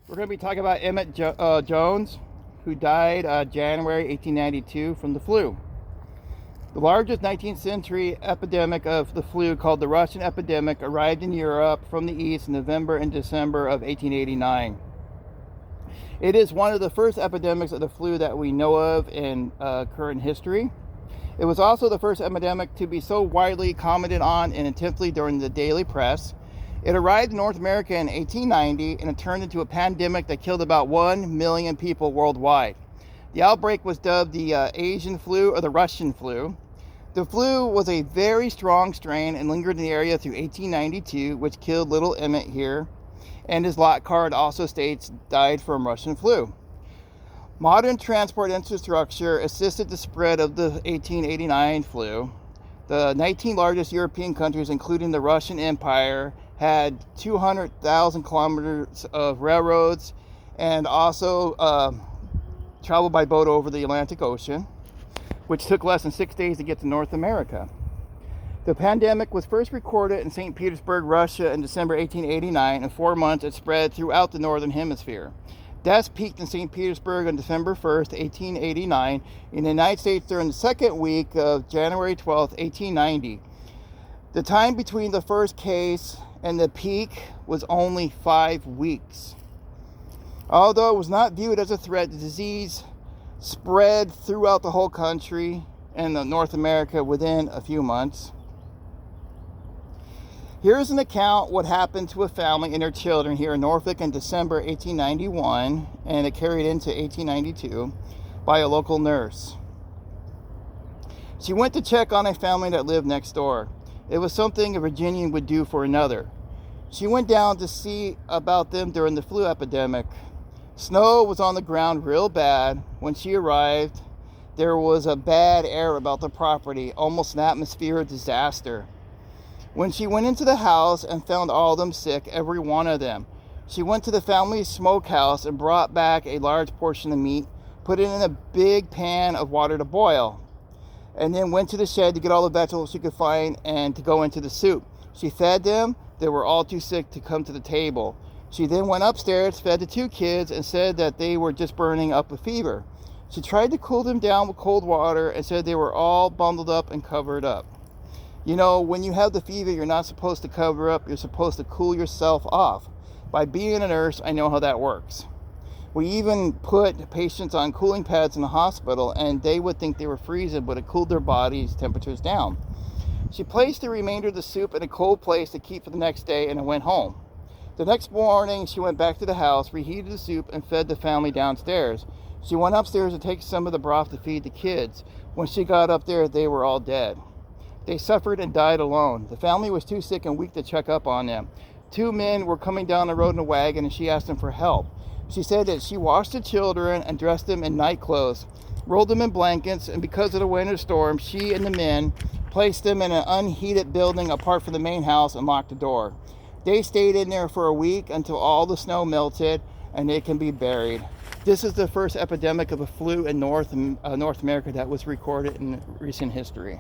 We're going to be talking about Emmet Jones, who died January 1892 from the flu. The largest 19th century epidemic of the flu, called the Russian epidemic, arrived in Europe from the east in November and December of 1889. It is one of the first epidemics of the flu that we know of in current history. It was also the first epidemic to be so widely commented on and intensely during the daily press. It arrived in North America in 1890, and it turned into a pandemic that killed about 1 million people worldwide. The outbreak was dubbed the Asian flu or the Russian flu. The flu was a very strong strain and lingered in the area through 1892, which killed little Emmet here, and his lot card also states died from Russian flu. Modern transport infrastructure assisted the spread of the 1889 flu. The 19 largest European countries, including the Russian Empire, had 200,000 kilometers of railroads and also traveled by boat over the Atlantic Ocean, which took less than 6 days to get to North America. The pandemic was first recorded in St. Petersburg, Russia in December 1889. In 4 months, it spread throughout the Northern Hemisphere. Deaths peaked in St. Petersburg on December 1st, 1889. In the United States during the second week of January 12th, 1890. The time between the first case and the peak was only 5 weeks. Although it was not viewed as a threat, the disease spread throughout the whole country and North America within a few months. Here's an account what happened to a family and their children here in Norfolk in December 1891, and it carried into 1892 by a local nurse. She went to check on a family that lived next door. It was something a Virginian would do for another. She went down to see about them during the flu epidemic. Snow was on the ground real bad. When she arrived, there was a bad air about the property, almost an atmosphere of disaster. When she went into the house and found all of them sick, every one of them, she went to the family's smokehouse and brought back a large portion of meat, put it in a big pan of water to boil, and then went to the shed to get all the vegetables she could find and to go into the soup. She fed them. They were all too sick to come to the table. She then went upstairs, fed the 2 kids, and said that they were just burning up with fever. She tried to cool them down with cold water and said they were all bundled up and covered up. You know, when you have the fever, you're not supposed to cover up. You're supposed to cool yourself off. By being a nurse, I know how that works. We even put patients on cooling pads in the hospital, and they would think they were freezing, but it cooled their bodies' temperatures down. She placed the remainder of the soup in a cold place to keep for the next day, and it went home. The next morning, she went back to the house, reheated the soup, and fed the family downstairs. She went upstairs to take some of the broth to feed the kids. When she got up there, they were all dead. They suffered and died alone. The family was too sick and weak to check up on them. 2 men were coming down the road in a wagon, and she asked them for help. She said that she washed the children and dressed them in night clothes, rolled them in blankets, and because of the winter storm, she and the men placed them in an unheated building apart from the main house and locked the door. They stayed in there for a week until all the snow melted and they can be buried. This is the first epidemic of a flu in North America that was recorded in recent history.